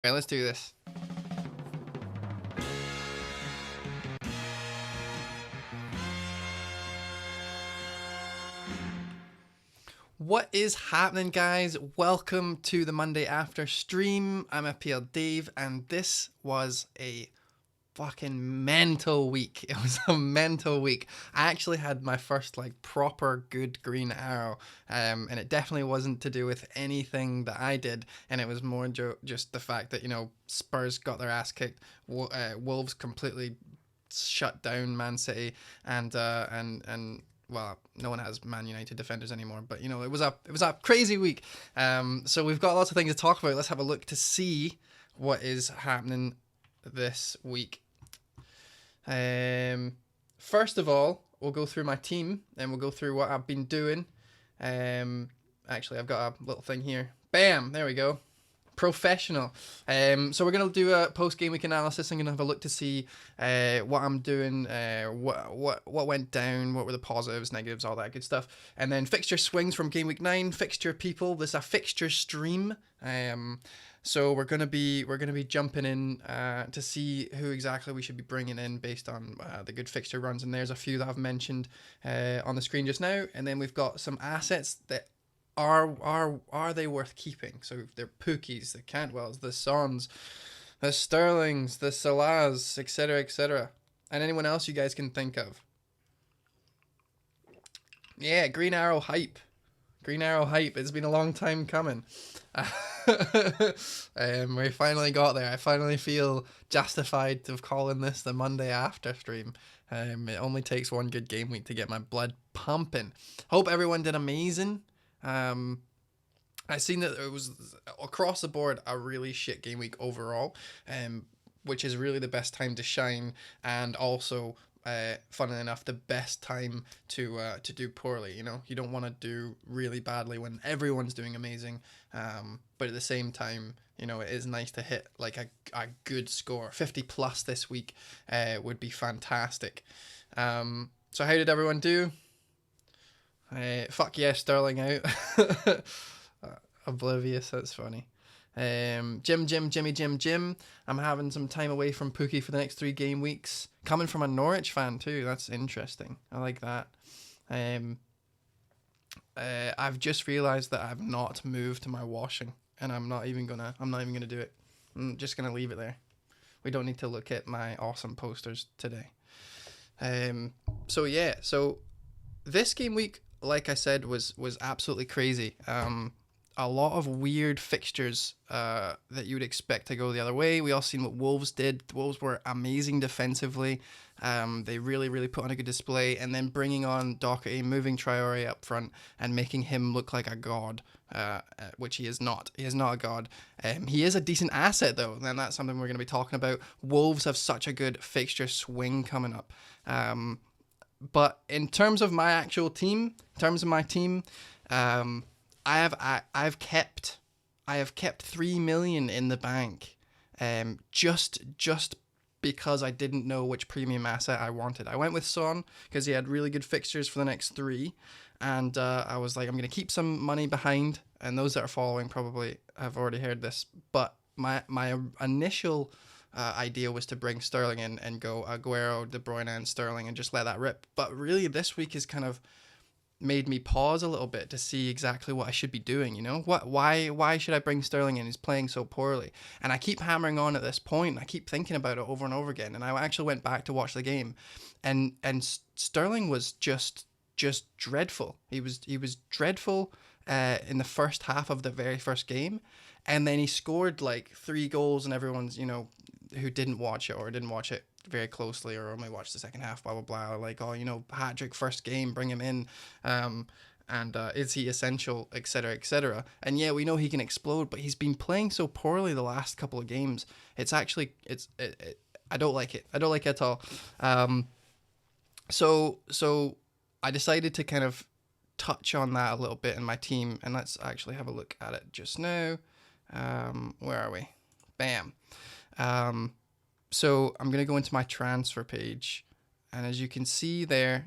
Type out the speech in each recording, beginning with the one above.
Okay, let's do this. What is happening, guys? Welcome to the Monday After stream. I'm FPL Dave, and this was a fucking mental week. It was a mental week. I actually had my first proper good green arrow, and it definitely wasn't to do with anything that I did, and it was more just the fact that Spurs got their ass kicked, Wolves completely shut down Man City, and well, no one has Man United defenders anymore, but it was a crazy week. So we've got lots of things to talk about. Let's have a look to see what is happening this week. First of all, we'll go through my team and we'll go through what I've been doing. Actually, I've got a little thing here. Bam! There we go. Professional. So we're gonna do a post-game week analysis. I'm gonna have a look to see what I'm doing, what went down, what were the positives, negatives, all that good stuff, and then fixture swings from game week 9. Fixture people. This is a fixture stream. So we're gonna be jumping in to see who exactly we should be bringing in based on the good fixture runs, and there's a few that I've mentioned on the screen just now, and then we've got some assets that are they worth keeping? So they're Pookies, the Cantwells, the Sons, the Sterlings, the Salahs, etc., etc., and anyone else you guys can think of. Yeah, Green Arrow hype. Green Arrow hype. It's been a long time coming. We finally got there. I finally feel justified of calling this the Monday After stream. It only takes one good game week to get my blood pumping. Hope everyone did amazing. I seen that it was across the board a really shit game week overall, which is really the best time to shine, and also, funnily enough, the best time to do poorly. You don't want to do really badly when everyone's doing amazing, but at the same time, it is nice to hit like a good score. 50 plus this week would be fantastic. So how did everyone do? Fuck yeah, Sterling out. Oblivious, that's funny. Jim. I'm having some time away from Pookie for the next 3 game weeks. Coming from a Norwich fan too, that's interesting. I like that. I've just realised that I've not moved my washing, and I'm not even gonna do it. I'm just gonna leave it there. We don't need to look at my awesome posters today. So this game week, like I said, was absolutely crazy. A lot of weird fixtures that you would expect to go the other way. We all seen what Wolves did. The Wolves were amazing defensively. They really put on a good display, and then bringing on Doherty, moving Traore up front, and making him look like a god, which he is not. He is not a god. He is a decent asset, though, and that's something we're going to be talking about. Wolves have such a good fixture swing coming up. But in terms of my actual team, I've kept 3 million in the bank, just because I didn't know which premium asset I wanted. I went with Son because he had really good fixtures for the next 3, and I was like, I'm gonna keep some money behind. And those that are following probably have already heard this, but my initial idea was to bring Sterling in and go Aguero, De Bruyne, and Sterling, and just let that rip. But really, this week has kind of made me pause a little bit to see exactly what I should be doing. Why should I bring Sterling in? He's playing so poorly, and I keep hammering on at this point. And I keep thinking about it over and over again. And I actually went back to watch the game, and Sterling was just dreadful. He was dreadful in the first half of the very first game, and then he scored like 3 goals, and everyone's who didn't watch it or didn't watch it very closely or only watched the second half, blah blah blah, like, oh, hat-trick first game, bring him in, and is he essential, etc., etc. And yeah, we know he can explode, but he's been playing so poorly the last couple of games. I don't like it at all. So I decided to kind of touch on that a little bit in my team, and let's actually have a look at it just now. Where are we? Bam. So I'm going to go into my transfer page, and as you can see there,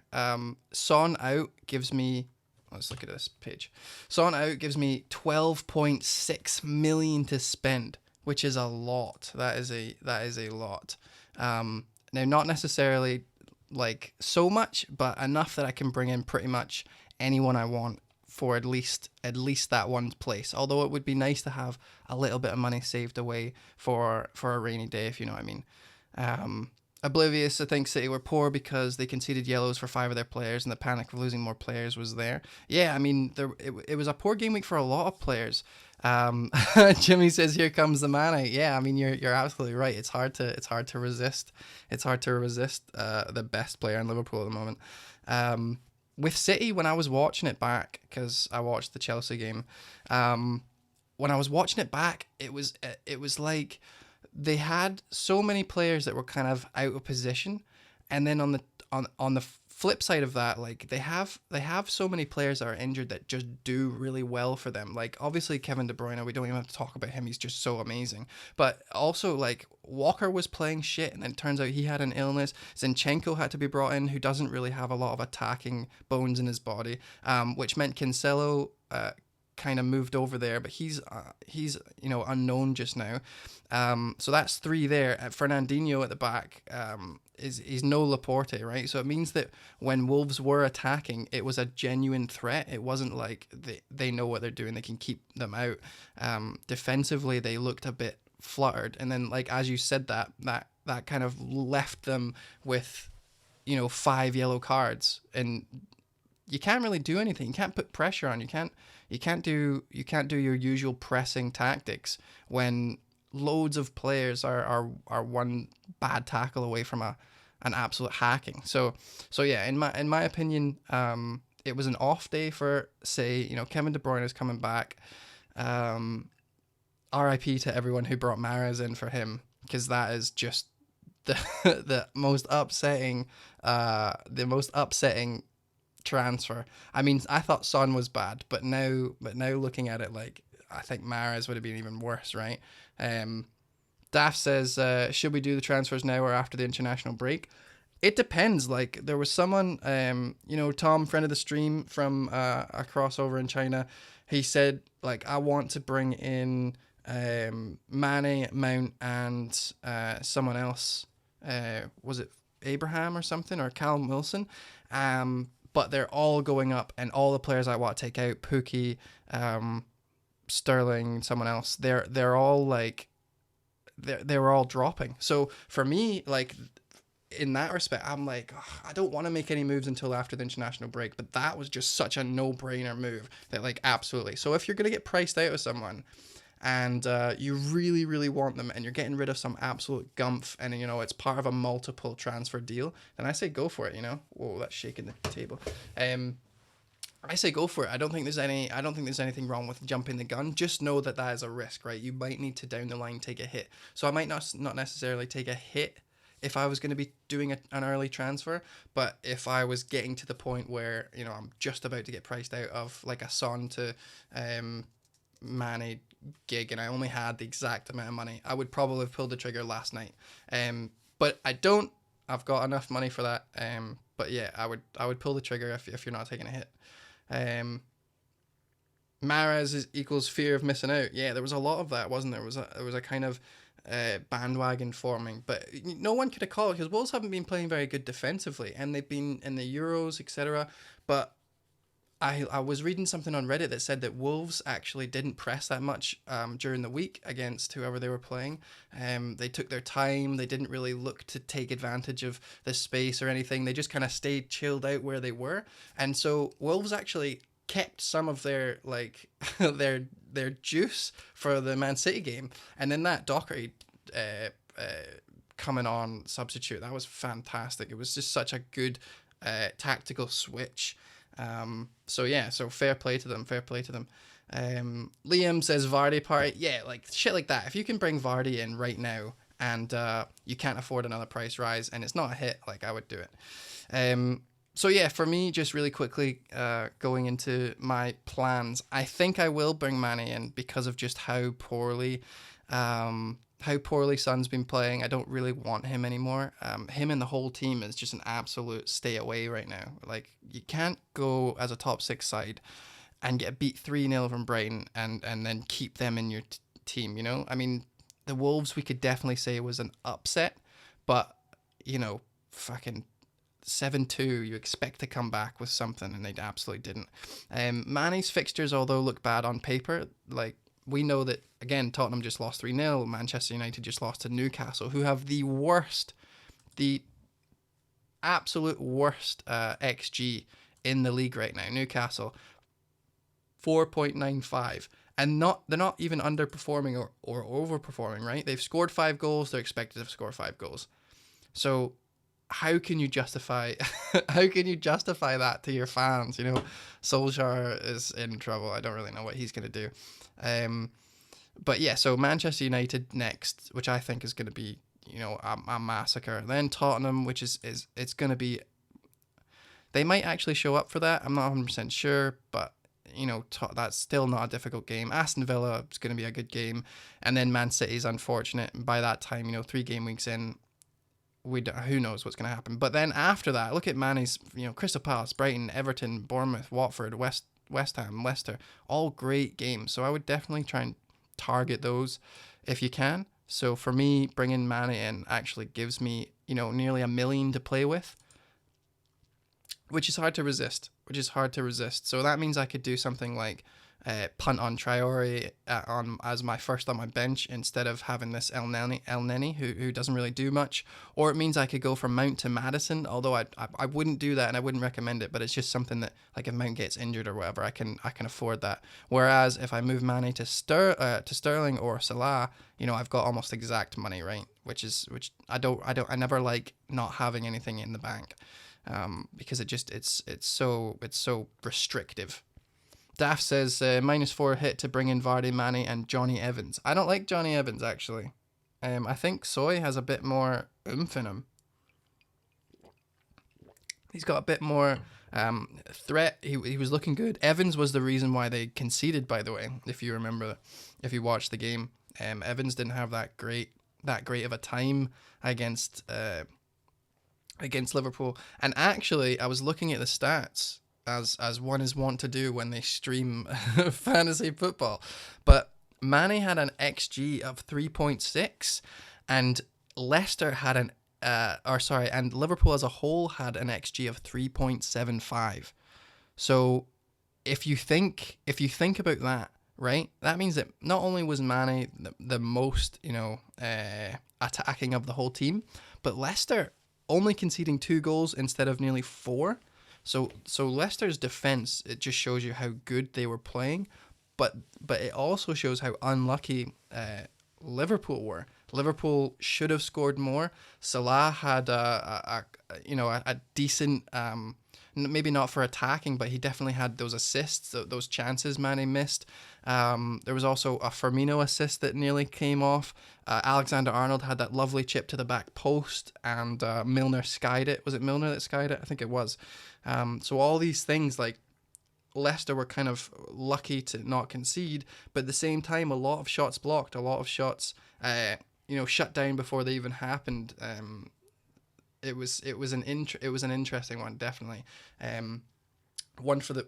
Son out gives me, let's look at this page. Son out gives me 12.6 million to spend, which is a lot. That is a lot. Now, not necessarily like so much, but enough that I can bring in pretty much anyone I want for at least that one place. Although it would be nice to have a little bit of money saved away for a rainy day, if you know what I mean. Oblivious, I think City were poor because they conceded yellows for 5 of their players, and the panic of losing more players was there. Yeah, I mean, it was a poor game week for a lot of players. Jimmy says, "Here comes the mana." Yeah, I mean, you're absolutely right. It's hard to resist. It's hard to resist the best player in Liverpool at the moment. With City, when I was watching it back, because I watched the Chelsea game, when I was watching it back, it was like they had so many players that were kind of out of position, and then on the flip side of that, like they have so many players that are injured that just do really well for them. Like obviously Kevin De Bruyne, we don't even have to talk about him. He's just so amazing. But also like Walker was playing shit, and then it turns out he had an illness. Zinchenko had to be brought in, who doesn't really have a lot of attacking bones in his body, which meant Cancelo kind of moved over there, but he's unknown just now. So that's 3 there. Fernandinho at the back is no Laporte, right? So it means that when Wolves were attacking, it was a genuine threat. It wasn't like they know what they're doing, they can keep them out. Defensively, they looked a bit fluttered, and then like as you said, that kind of left them with 5 yellow cards, and you can't really do anything. You can't put pressure on. You can't do your usual pressing tactics when loads of players are one bad tackle away from an absolute hacking. So yeah, in my opinion, it was an off day for Kevin De Bruyne is coming back. RIP to everyone who brought Mahrez in for him, because that is just the the most upsetting transfer. I mean, I thought Son was bad, but now looking at it, like I think Mahrez would have been even worse, right? Daft says, should we do the transfers now or after the international break? It depends. Like there was someone, Tom, friend of the stream from a crossover in China. He said, like, I want to bring in Mane, Mount, and someone else. Was it Abraham or something, or Callum Wilson? But they're all going up, and all the players I want to take out, Pookie, Sterling, someone else, they're all like they were all dropping. So for me, like in that respect, I'm like, I don't want to make any moves until after the international break. But that was just such a no-brainer move that, like, absolutely. So if you're gonna get priced out of someone, and you really, really want them, and you're getting rid of some absolute gumph, and it's part of a multiple transfer deal, then I say go for it. Whoa, that's shaking the table. I say go for it. I don't think there's anything wrong with jumping the gun. Just know that is a risk, right? You might need to down the line take a hit. So I might not necessarily take a hit if I was going to be doing an early transfer, but if I was getting to the point where I'm just about to get priced out of like a Son to Mane gig, and I only had the exact amount of money, I would probably have pulled the trigger last night. But I don't. I've got enough money for that. But yeah, I would pull the trigger if you're not taking a hit. Mahrez equals fear of missing out. Yeah, there was a lot of that, wasn't there? There was a kind of bandwagon forming, but no one could have called it because Wolves haven't been playing very good defensively, and they've been in the Euros, etc. But I was reading something on Reddit that said that Wolves actually didn't press that much during the week against whoever they were playing. They took their time. They didn't really look to take advantage of the space or anything. They just kind of stayed chilled out where they were. And so Wolves actually kept some of their like their juice for the Man City game. And then that Doherty coming on substitute, that was fantastic. It was just such a good tactical switch. So fair play to them. Liam says Vardy party. Yeah, like shit like that. If you can bring Vardy in right now and you can't afford another price rise and it's not a hit, like I would do it. So yeah, for me, just really quickly going into my plans, I think I will bring Mane in because of just how poorly Son's been playing. I don't really want him anymore. Him and the whole team is just an absolute stay away right now. Like, you can't go as a top 6 side and get beat 3-0 from Brighton and then keep them in your team, I mean, the Wolves, we could definitely say was an upset, but fucking 7-2, you expect to come back with something, and they absolutely didn't. Mane's fixtures, although look bad on paper, like, we know that, again, Tottenham just lost 3-0, Manchester United just lost to Newcastle, who have the absolute worst XG in the league right now. Newcastle, 4.95. And they're not even underperforming or overperforming, right? They've scored 5 goals, they're expected to score 5 goals. So how can you justify that to your fans? Solskjaer is in trouble. I don't really know what he's going to do. But yeah, so Manchester United next, which I think is going to be, a massacre. Then Tottenham, which is it's going to be, they might actually show up for that. I'm not 100% sure, but that's still not a difficult game. Aston Villa is going to be a good game. And then Man City's unfortunate. By that time, 3 game weeks in, who knows what's going to happen. But then after that, look at Mane's, Crystal Palace, Brighton, Everton, Bournemouth, Watford, West Ham, Leicester, all great games. So I would definitely try and target those if you can. So for me, bringing Mane in actually gives me, nearly $1 million to play with, which is hard to resist. So that means I could do something like punt on Traore as my first on my bench instead of having this El Neni who doesn't really do much. Or it means I could go from Mount to Maddison, although I wouldn't do that and I wouldn't recommend it, but it's just something that, like, if Mount gets injured or whatever, I can afford that. Whereas if I move Mane to Sterling or Salah, I've got almost exact money, right? Which I never like not having anything in the bank. Because it's so restrictive. Daft says -4 hit to bring in Vardy, Mane, and Johnny Evans. I don't like Johnny Evans, actually. I think Soy has a bit more oomph in him. He's got a bit more threat. He was looking good. Evans was the reason why they conceded, by the way, if you remember, if you watched the game. Evans didn't have that great of a time against Liverpool. And actually, I was looking at the stats as one is wont to do when they stream fantasy football. But Mane had an XG of 3.6, and Leicester had and Liverpool as a whole had an XG of 3.75. So if you think about that, right, that means that not only was Mane the most attacking of the whole team, but Leicester only conceding 2 goals instead of nearly 4. So Leicester's defense, it just shows you how good they were playing, but it also shows how unlucky Liverpool were. Liverpool should have scored more. Salah had a decent, maybe not for attacking, but he definitely had those assists, those chances Mane missed. There was also a Firmino assist that nearly came off. Alexander-Arnold had that lovely chip to the back post, and Milner skied it. Was it Milner that skied it? I think it was. So all these things, like, Leicester were kind of lucky to not concede, but at the same time, a lot of shots blocked, a lot of shots, shut down before they even happened. It was an interesting one, definitely. One for the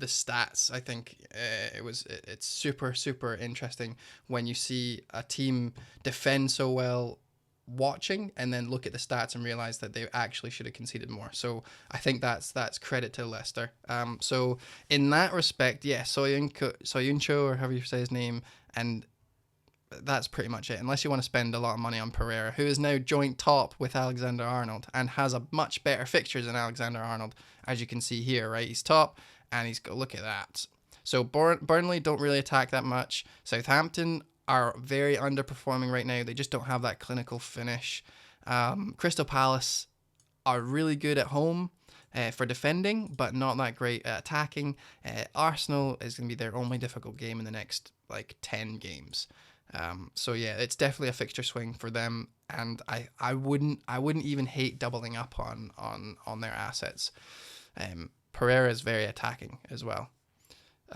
stats. I think it's super interesting when you see a team defend so well, watching, and then look at the stats and realize that they actually should have conceded more. So I think that's credit to Leicester. So in that respect, yeah, Soyuncu, or however you say his name, and that's pretty much it, unless you want to spend a lot of money on Pereira, who is now joint top with Alexander-Arnold and has a much better fixtures than Alexander-Arnold, as you can see here, right? He's top, and he's got, look at that. So Burnley don't really attack that much. Southampton are very underperforming right now. They just don't have that clinical finish. Crystal Palace are really good at home for defending, but not that great at attacking. Arsenal is going to be their only difficult game in the next 10 games. So yeah, it's definitely a fixture swing for them, and I wouldn't even hate doubling up on their assets. Pereira is very attacking as well.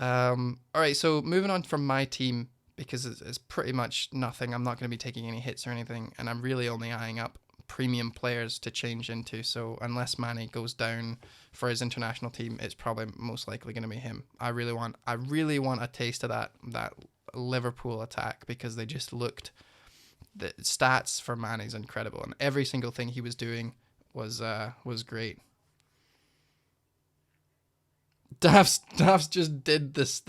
All right, so moving on from my team, because it's pretty much nothing. I'm not going to be taking any hits or anything, and I'm really only eyeing up premium players to change into. So unless Mane goes down for his international team, it's probably most likely going to be him. I really want a taste of that Liverpool attack, because they just looked the stats for Mane's incredible, and every single thing he was doing was great. Daffs just did this.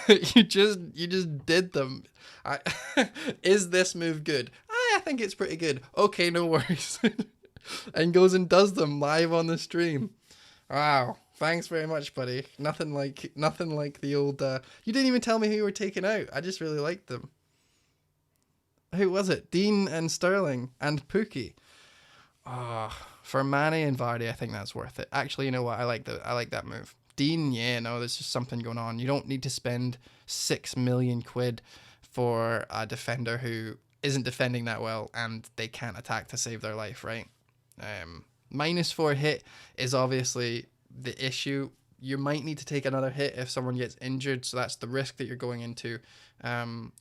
You just did them. I, is this move good? I think it's pretty good. Okay, no worries. And goes and does them live on the stream. Wow. Thanks very much, buddy. Nothing like the old. You didn't even tell me who you were taking out. I just really liked them. Who was it? Dean and Sterling and Pookie. For Mane and Vardy, I think that's worth it. Actually, you know what? I like that move. Dean, yeah, no, there's just something going on. You don't need to spend 6 million quid for a defender who isn't defending that well and they can't attack to save their life, right? -4 hit is obviously the issue. You might need to take another hit if someone gets injured, so that's the risk that you're going into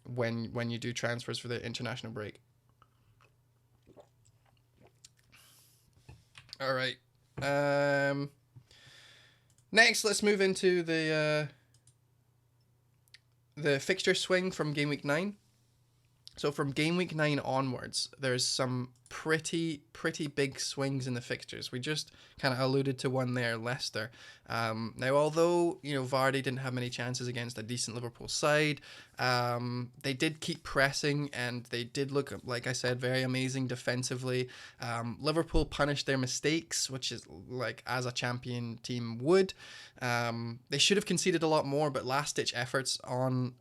when you do transfers for the international break. All right. Next, let's move into the fixture swing from game week 9. So from game week 9 onwards, there's some pretty big swings in the fixtures. We just kind of alluded to one there, Leicester. Now, although Vardy didn't have many chances against a decent Liverpool side, they did keep pressing and they did look, like I said, very amazing defensively. Liverpool punished their mistakes, which is like as a champion team would. They should have conceded a lot more, but last-ditch efforts on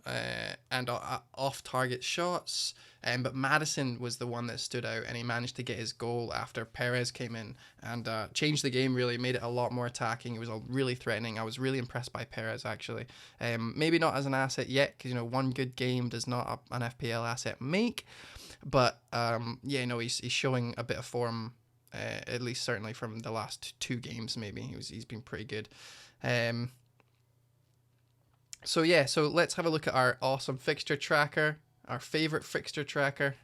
and off-target shots. But Maddison was the one that stood out, and he managed to get his goal after Perez came in and changed the game, really made it a lot more attacking. It was really threatening. I was really impressed by Perez, actually. Maybe not as an asset yet, because one good game does not an FPL asset make. But he's showing a bit of form, at least certainly from the last 2 games. Maybe he's been pretty good. So let's have a look at our awesome fixture tracker. Our favorite fixture tracker.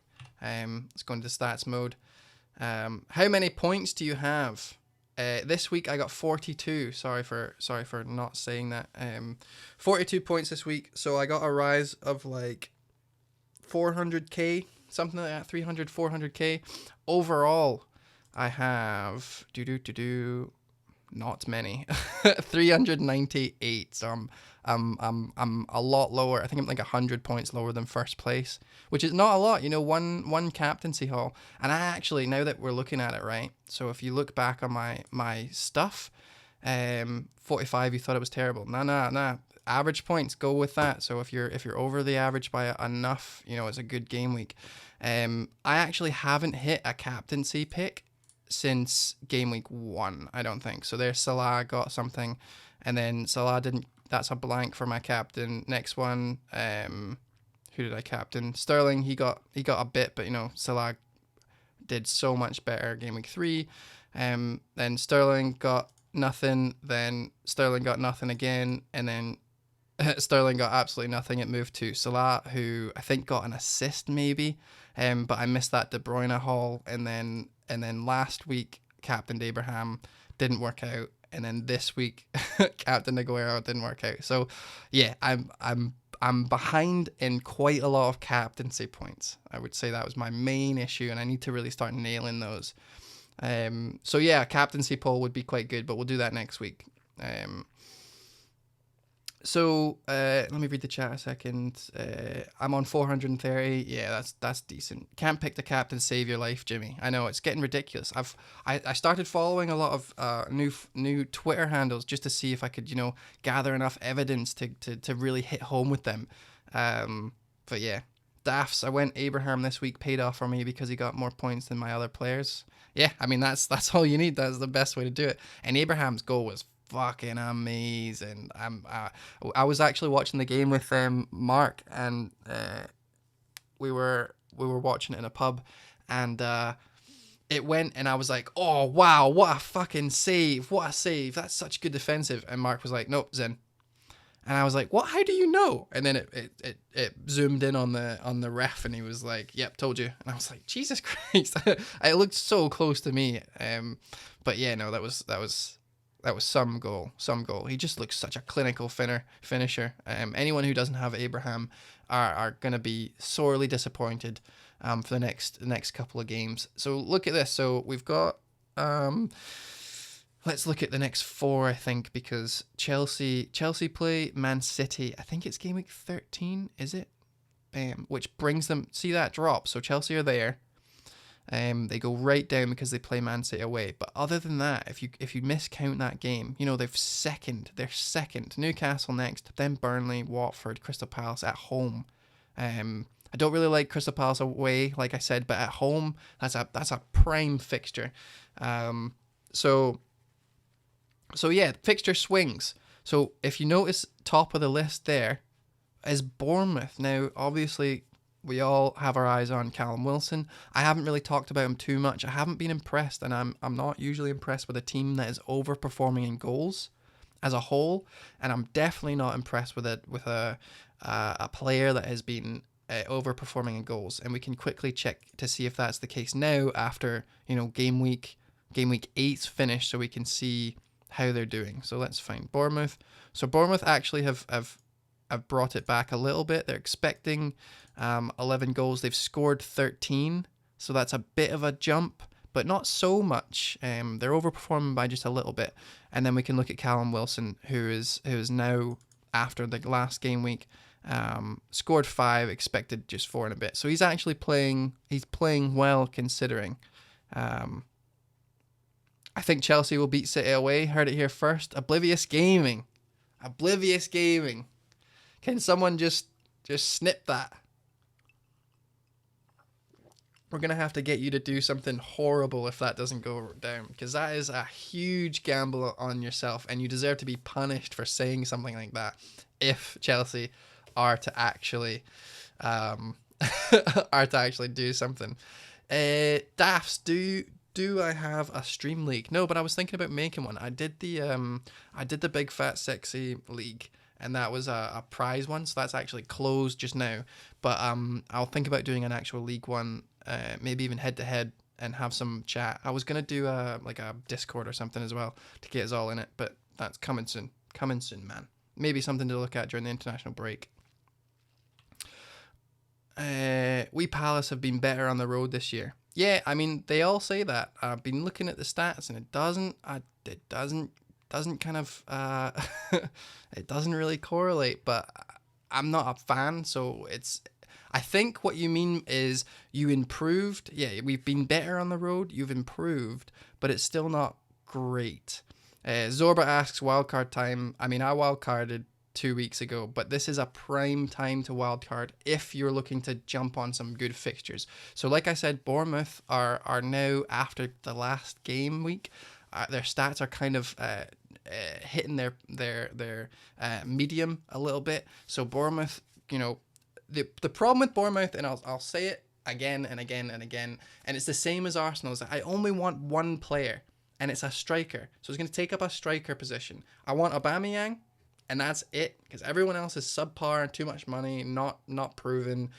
Let's go into stats mode. How many points do you have? This week I got 42. Sorry for not saying that. 42 points this week. So I got a rise of like 400k, something like that, 300, 400k. Overall, I have not many. 398. So I'm a lot lower. I think I'm like 100 points lower than first place, which is not a lot. One captaincy haul. And I actually, now that we're looking at it, right? So if you look back on my stuff, 45, you thought it was terrible. Nah. Average points, go with that. So if you're over the average by enough, it's a good game week. I actually haven't hit a captaincy pick since game week 1, I don't think. So there's Salah got something, and then Salah didn't. That's a blank for my captain. Next one, who did I captain? Sterling. He got a bit, but Salah did so much better game week 3. Then Sterling got nothing. Then Sterling got nothing again, and then Sterling got absolutely nothing. It moved to Salah, who I think got an assist maybe, but I missed that De Bruyne haul, and then last week captained Abraham, didn't work out. And then this week, Captain Aguero didn't work out. So, yeah, I'm behind in quite a lot of captaincy points. I would say that was my main issue, and I need to really start nailing those. So yeah, captaincy poll would be quite good, but we'll do that next week. So let me read the chat a second. I'm on 430. Yeah, that's decent. Can't pick the captain, save your life, Jimmy. I know it's getting ridiculous. I started following a lot of new Twitter handles just to see if I could gather enough evidence to really hit home with them. But yeah, Daffs. I went Abraham this week, paid off for me because he got more points than my other players. Yeah, I mean that's all you need. That's the best way to do it. And Abraham's goal was fucking amazing. I was actually watching the game with Mark, and we were watching it in a pub, and it went, and I was like, oh wow, what a fucking save, that's such good defensive. And Mark was like, nope, Zen. And I was like, what, how do you know? And then it zoomed in on the ref, and he was like, yep, told you. And I was like, Jesus Christ. It looked so close to me. But yeah, no, that was some goal. He just looks such a clinical finisher. Anyone who doesn't have Abraham are going to be sorely disappointed. for the next couple of games. So look at this. So we've got let's look at the next 4, I think, because Chelsea play Man City. I think it's game week 13, is it? Bam. Which brings them, see that drop. So Chelsea are there. They go right down because they play Man City away. But other than that, if you miscount that game, you know, they're second. Newcastle next, then Burnley, Watford, Crystal Palace at home. I don't really like Crystal Palace away, like I said, but at home, that's a prime fixture. So yeah, fixture swings. So if you notice, top of the list there is Bournemouth. Now, obviously, we all have our eyes on Callum Wilson. I haven't really talked about him too much. I haven't been impressed, and I'm not usually impressed with a team that is overperforming in goals as a whole, and I'm definitely not impressed with a player that has been overperforming in goals. And we can quickly check to see if that's the case now after, you know, game week 8's finished, so we can see how they're doing. So let's find Bournemouth. So Bournemouth actually have brought it back a little bit. They're expecting 11 goals. They've scored 13, so that's a bit of a jump, but not so much. They're overperforming by just a little bit. And then we can look at Callum Wilson, who is now, after the last game week, scored 5, expected just 4 and a bit. So he's actually playing well, considering. I think Chelsea will beat City away. Heard it here first. Oblivious Gaming. Can someone just snip that? We're going to have to get you to do something horrible if that doesn't go down, because that is a huge gamble on yourself, and you deserve to be punished for saying something like that if Chelsea are to actually do something. Daffs, do I have a stream league? No, but I was thinking about making one. I did the Big Fat Sexy League, and that was a prize one, so that's actually closed just now. But I'll think about doing an actual league one, maybe even head to head, and have some chat. I was gonna do a Discord or something as well to get us all in it, but that's coming soon. Man. Maybe something to look at during the international break. We Palace have been better on the road this year. Yeah, I mean, they all say that. I've been looking at the stats, and it doesn't kind of it doesn't really correlate. But I'm not a fan, so I think what you mean is you improved. Yeah, we've been better on the road. You've improved, but it's still not great. Zorba asks wildcard time. I mean, I wildcarded 2 weeks ago, but this is a prime time to wildcard if you're looking to jump on some good fixtures. So like I said, Bournemouth are now, after the last game week, their stats are kind of hitting their medium a little bit. So Bournemouth, you know, the problem with Bournemouth, and I'll say it again and again and again, and it's the same as Arsenal's. I only want one player, and it's a striker. So it's going to take up a striker position. I want Aubameyang, and that's it, because everyone else is subpar, too much money, not proven,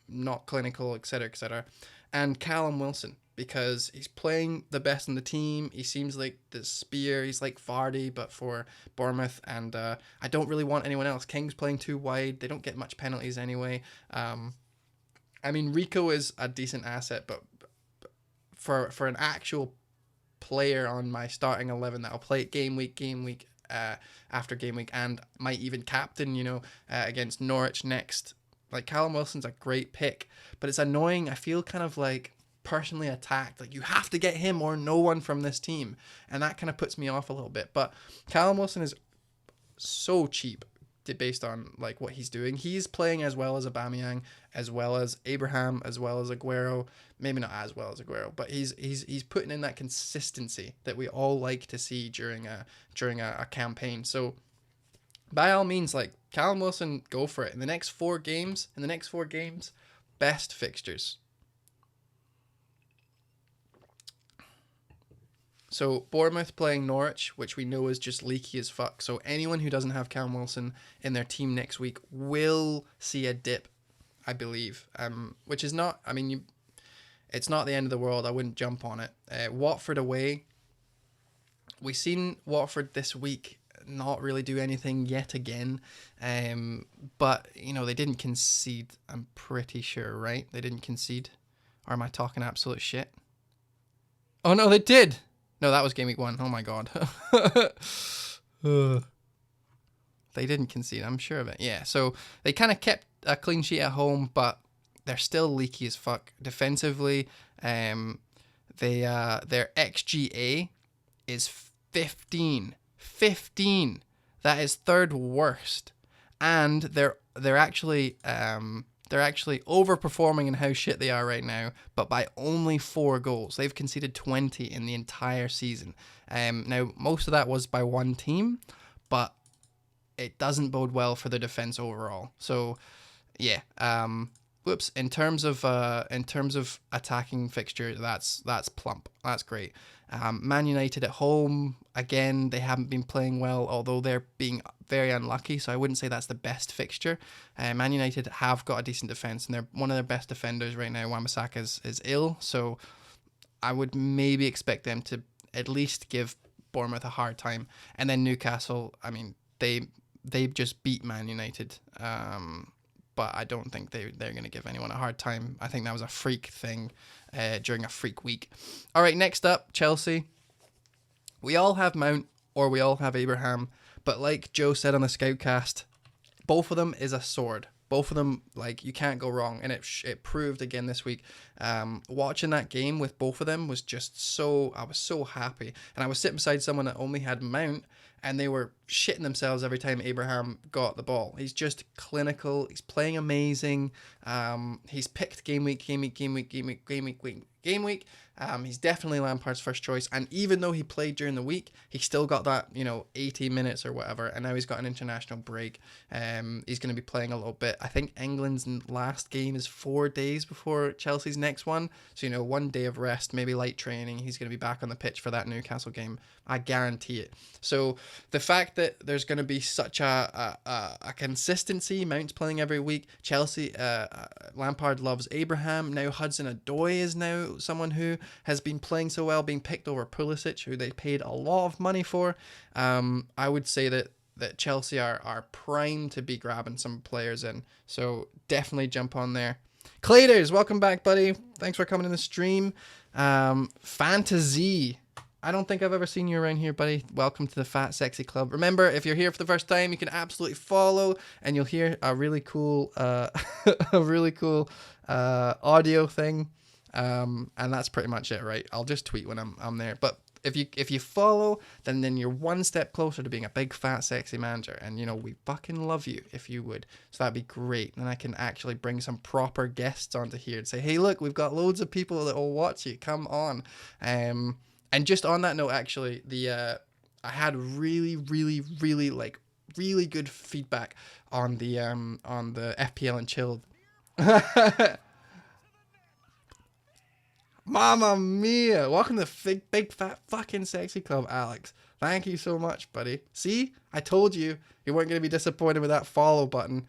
not clinical, etc. And Callum Wilson, because he's playing the best in the team. He seems like the spear. He's like Vardy, but for Bournemouth. And I don't really want anyone else. King's playing too wide. They don't get much penalties anyway. I mean, Rico is a decent asset, but for an actual player on my starting 11 that'll play it game week after game week, and might even captain, you know, against Norwich next. Like, Callum Wilson's a great pick, but it's annoying. I feel kind of like personally attacked. Like, you have to get him or no one from this team, and that kind of puts me off a little bit. But Callum Wilson is so cheap based on like what he's doing. He's playing as well as Aubameyang, as well as Abraham, as well as Aguero. Maybe not as well as Aguero, but he's putting in that consistency that we all like to see during a campaign. So by all means, like, Callum Wilson, go for it. In the next 4 games, best fixtures. So Bournemouth playing Norwich, which we know is just leaky as fuck. So anyone who doesn't have Callum Wilson in their team next week will see a dip, I believe. Which is not, I mean, it's not the end of the world. I wouldn't jump on it. Watford away. We seen Watford this week. not really do anything yet again. But, you know, they didn't concede, I'm pretty sure, right? They didn't concede. Or am I talking absolute shit? Oh, no, they did. No, that was game week 1. Oh, my God. They didn't concede, I'm sure of it. Yeah, so they kind of kept a clean sheet at home, but they're still leaky as fuck defensively. Their XGA is 15. 15. That is third worst, and they're actually overperforming in how shit they are right now, but by only 4 goals. They've conceded 20 in the entire season. Now most of that was by one team, but it doesn't bode well for the defense overall. So yeah, whoops. In terms of attacking fixture, that's plump. That's great. Man United at home, again, they haven't been playing well, although they're being very unlucky, so I wouldn't say that's the best fixture. Man United have got a decent defence, and they're one of their best defenders right now. Wan-Bissaka is ill, so I would maybe expect them to at least give Bournemouth a hard time. And then Newcastle, I mean, they just beat Man United, but I don't think they're going to give anyone a hard time. I think that was a freak thing during a freak week. All right, next up, Chelsea. We all have Mount or we all have Abraham, but like Joe said on the Scoutcast, both of them is a sword. Both of them, like, you can't go wrong, and it proved again this week. Watching that game with both of them was just so, I was so happy. And I was sitting beside someone that only had Mount, and they were shitting themselves every time Abraham got the ball. He's just clinical. He's playing amazing. He's picked game week. He's definitely Lampard's first choice. And even though he played during the week, he still got that, 80 minutes or whatever. And now he's got an international break. He's going to be playing a little bit. I think England's last game is 4 days before Chelsea's next one. So, 1 day of rest, maybe light training. He's going to be back on the pitch for that Newcastle game. I guarantee it. So the fact that there's going to be such a consistency, Mount's playing every week. Chelsea, Lampard loves Abraham. Now Hudson-Odoi is now someone who has been playing so well, being picked over Pulisic, who they paid a lot of money for. I would say that Chelsea are primed to be grabbing some players in. So definitely jump on there. Claders, welcome back, buddy. Thanks for coming in the stream. Fantasy. I don't think I've ever seen you around here, buddy. Welcome to the Fat Sexy Club. Remember, if you're here for the first time, you can absolutely follow, and you'll hear a really cool, audio thing. And that's pretty much it, right? I'll just tweet when I'm there. But if you follow, then you're one step closer to being a big fat sexy manager, and we fucking love you if you would. So that'd be great. And I can actually bring some proper guests onto here and say, hey, look, we've got loads of people that will watch you. Come on. And just on that note, actually, I had really, really, really really good feedback on the FPL and Chill. Mamma mia! Welcome to the big fat fucking sexy club, Alex. Thank you so much, buddy. See, I told you weren't going to be disappointed with that follow button.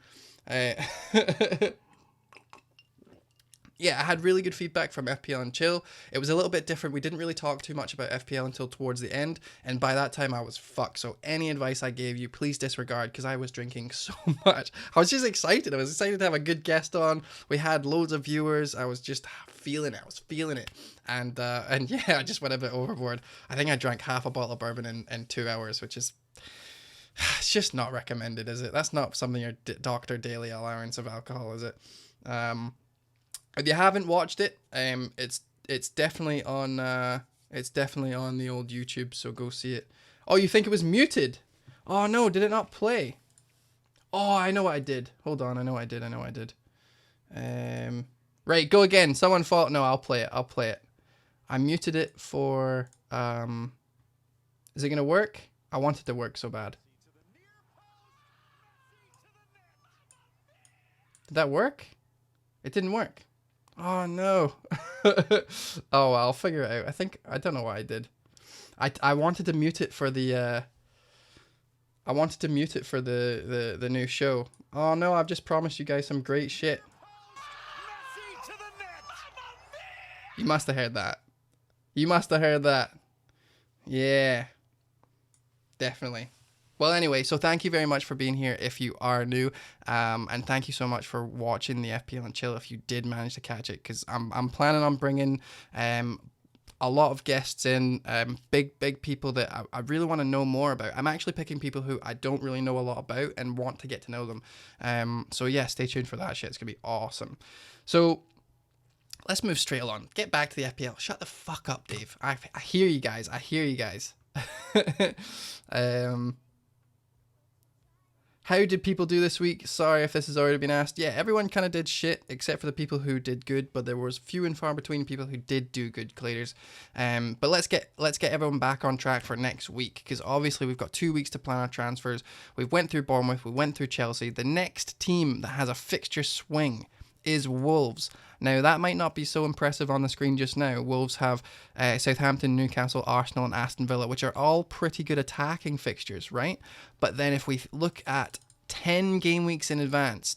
Yeah, I had really good feedback from FPL and Chill. It was a little bit different. We didn't really talk too much about FPL until towards the end, and by that time I was fucked. So any advice I gave you, please disregard, because I was drinking so much. I was just excited. I was excited to have a good guest on. We had loads of viewers. I was just feeling it. I was feeling it. And yeah, I just went a bit overboard. I think I drank half a bottle of bourbon in 2 hours, which is... It's just not recommended, is it? That's not something your doctor daily allowance of alcohol, is it? If you haven't watched it, it's definitely on the old YouTube, so go see it. Oh, you think it was muted? Oh no, did it not play? Oh, I know what I did. Hold on, I know what I did. Right, go again. Someone fault. No, I'll play it. I muted it for is it gonna work? I want it to work so bad. Did that work? It didn't work. Oh no. Oh well, I'll figure it out. I don't know what I did. I wanted to mute it for the the new show. Oh no, I've just promised you guys some great shit. You must have heard that. Yeah. Definitely. Well, anyway, so thank you very much for being here if you are new, and thank you so much for watching the FPL and Chill if you did manage to catch it, because I'm planning on bringing a lot of guests in, big people that I really want to know more about. I'm actually picking people who I don't really know a lot about and want to get to know them. So yeah, stay tuned for that shit. It's gonna be awesome. So let's move straight along. Get back to the FPL. Shut the fuck up, Dave. I hear you guys. I hear you guys. How did people do this week? Sorry if this has already been asked. Yeah, everyone kind of did shit except for the people who did good, but there was few and far between people who did do good, Claders. But let's get everyone back on track for next week, because obviously we've got 2 weeks to plan our transfers. We went through Bournemouth, we went through Chelsea. The next team that has a fixture swing is Wolves. Now, that might not be so impressive on the screen just now. Wolves have Southampton, Newcastle, Arsenal, and Aston Villa, which are all pretty good attacking fixtures, right? But then if we look at 10 game weeks in advance,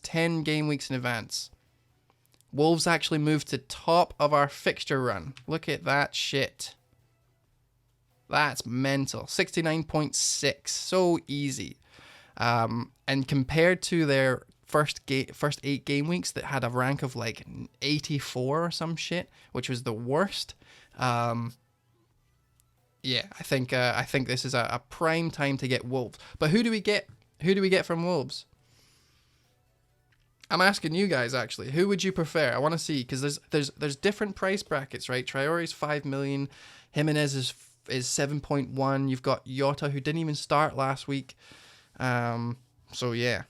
Wolves actually moved to top of our fixture run. Look at that shit. That's mental. 69.6. So easy. And compared to their first 8 game weeks that had a rank of like 84 or some shit, which was the worst. Yeah, I think this is a prime time to get Wolves. But who do we get? Who do we get from Wolves? I'm asking you guys actually. Who would you prefer? I want to see, because there's different price brackets, right? Traore's 5 million, Jimenez is 7.1. You've got Jota, who didn't even start last week. So yeah.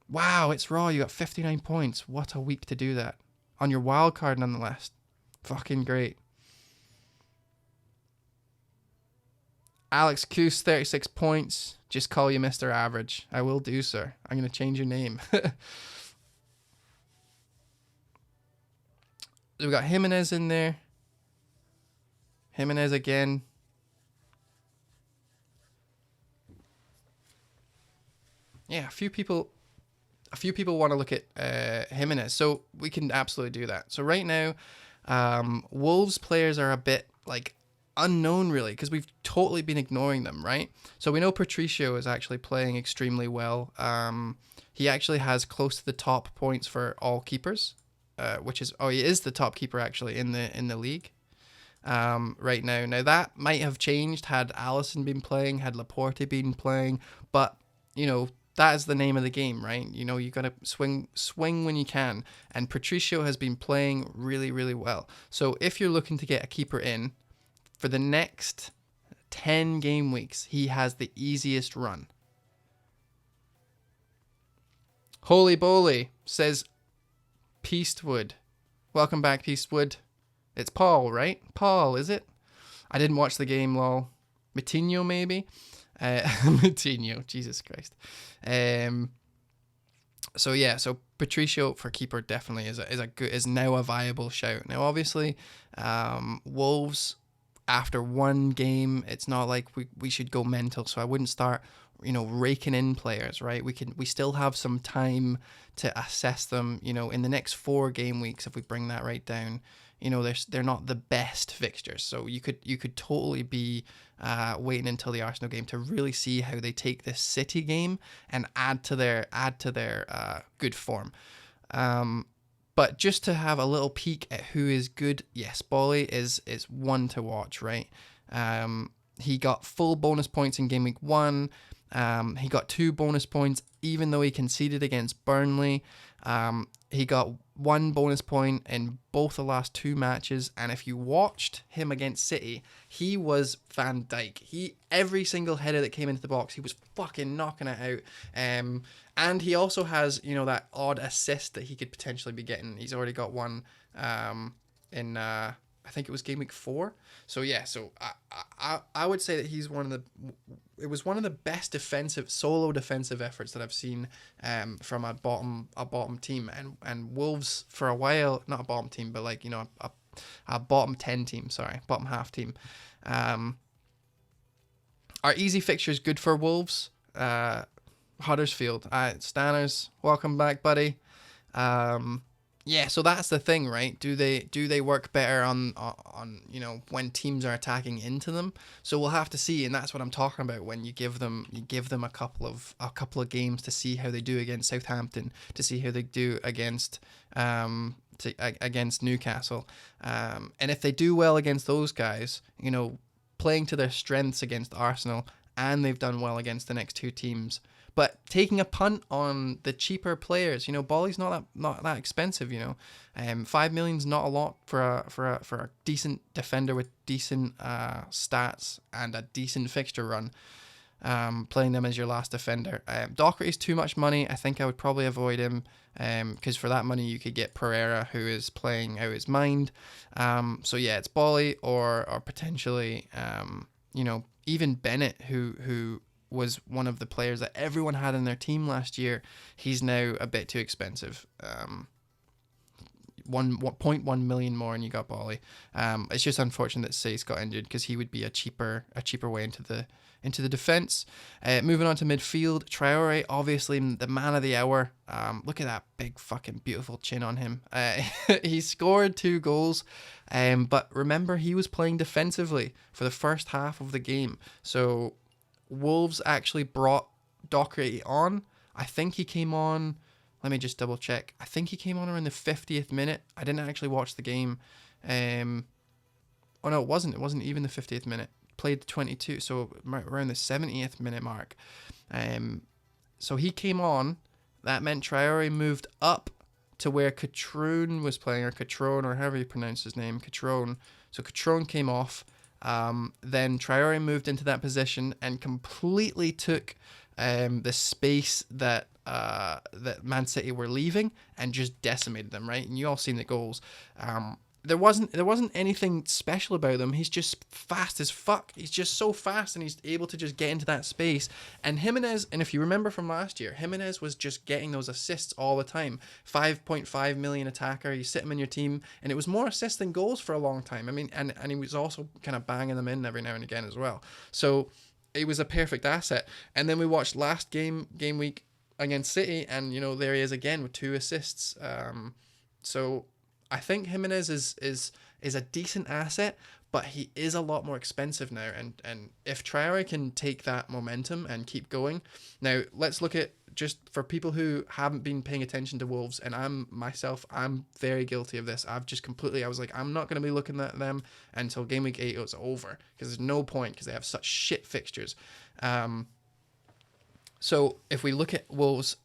Wow, it's Raw. You got 59 points. What a week to do that. On your wild card, nonetheless. Fucking great. Alex Coos, 36 points. Just call you Mr. Average. I will do, sir. I'm going to change your name. We got Jimenez in there. Jimenez again. Yeah, a few people want to look at Jimenez, so we can absolutely do that. So right now, Wolves players are a bit like unknown, really, because we've totally been ignoring them, right? So we know Patricio is actually playing extremely well. He actually has close to the top points for all keepers, which is he is the top keeper actually in the league right now. Now that might have changed had Alisson been playing, had Laporte been playing, but you know, that is the name of the game, right? You know, you got to swing when you can. And Patricio has been playing really, really well. So if you're looking to get a keeper in, for the next 10 game weeks, he has the easiest run. Holy Bowley says Peastwood. Welcome back, Peastwood. It's Paul, right? Paul, is it? I didn't watch the game, lol. Matinho, maybe? Matinho, Jesus Christ. So yeah, so Patricio for keeper definitely is now a viable shout. Now obviously, Wolves after one game, it's not like we should go mental. So I wouldn't start, you know, raking in players, right? We still have some time to assess them. You know, in the next 4 game weeks, if we bring that right down, you know, they're not the best fixtures. So you could totally be waiting until the Arsenal game to really see how they take this City game and add to their good form. But just to have a little peek at who is good, yes, Bolly is one to watch, right? He got full bonus points in game week 1. He got 2 bonus points even though he conceded against Burnley. He got 1 bonus point in both the last 2 matches, and if you watched him against City, he was Van Dijk. Every single header that came into the box, he was fucking knocking it out. And he also has, you know, that odd assist that he could potentially be getting. He's already got 1 in I think it was game week 4. So yeah, so I would say that he's one of the best solo defensive efforts that I've seen from a bottom team, and Wolves for a while, not a bottom team, but like, you know, a bottom 10 team, bottom half team. Our easy fixture is good for Wolves. Huddersfield, Stanners, welcome back, buddy. Yeah, so that's the thing, right? Do they work better on when teams are attacking into them? So we'll have to see, and that's what I'm talking about when you give them a couple of games to see how they do against Southampton, to see how they do against Newcastle, and if they do well against those guys, playing to their strengths against Arsenal, and they've done well against the next two teams. But taking a punt on the cheaper players, Bolly's not that expensive. 5 million's not a lot for a decent defender with decent stats and a decent fixture run. Playing them as your last defender. Doherty's too much money. I think I would probably avoid him because for that money you could get Pereira, who is playing out his mind. So yeah, it's Bolly or potentially even Bennett, who was one of the players that everyone had in their team last year. He's now a bit too expensive. 1.1 million more, and you got Bolly. It's just unfortunate that Sace got injured because he would be a cheaper way into the defense. Moving on to midfield, Traore, obviously the man of the hour. Look at that big fucking beautiful chin on him. He scored 2 goals, but remember he was playing defensively for the first half of the game. So Wolves actually brought Doherty on. I think he came on. Let me just double check. I think he came on around the 50th minute. I didn't actually watch the game. Oh no, it wasn't. It wasn't even the 50th minute. Played the 22, so around the 70th minute mark. So he came on. That meant Traore moved up to where Catrone was playing, or Catrone, or however you pronounce his name, Catrone. So Catrone came off. Then Traore moved into that position and completely took the space that Man City were leaving and just decimated them, right? And you all seen the goals. There wasn't anything special about him. He's just fast as fuck. He's just so fast, and he's able to just get into that space. And Jimenez, and if you remember from last year, Jimenez was just getting those assists all the time. 5.5 million attacker. You sit him in your team, and it was more assists than goals for a long time. I mean, and he was also kind of banging them in every now and again as well. So it was a perfect asset. And then we watched last game week against City, and there he is again with 2 assists. So I think Jimenez is a decent asset, but he is a lot more expensive now. And if Traore can take that momentum and keep going, now let's look at, just for people who haven't been paying attention to Wolves, and I'm very guilty of this. I was like, I'm not going to be looking at them until game week 8 was over, because there's no point, because they have such shit fixtures. So if we look at Wolves,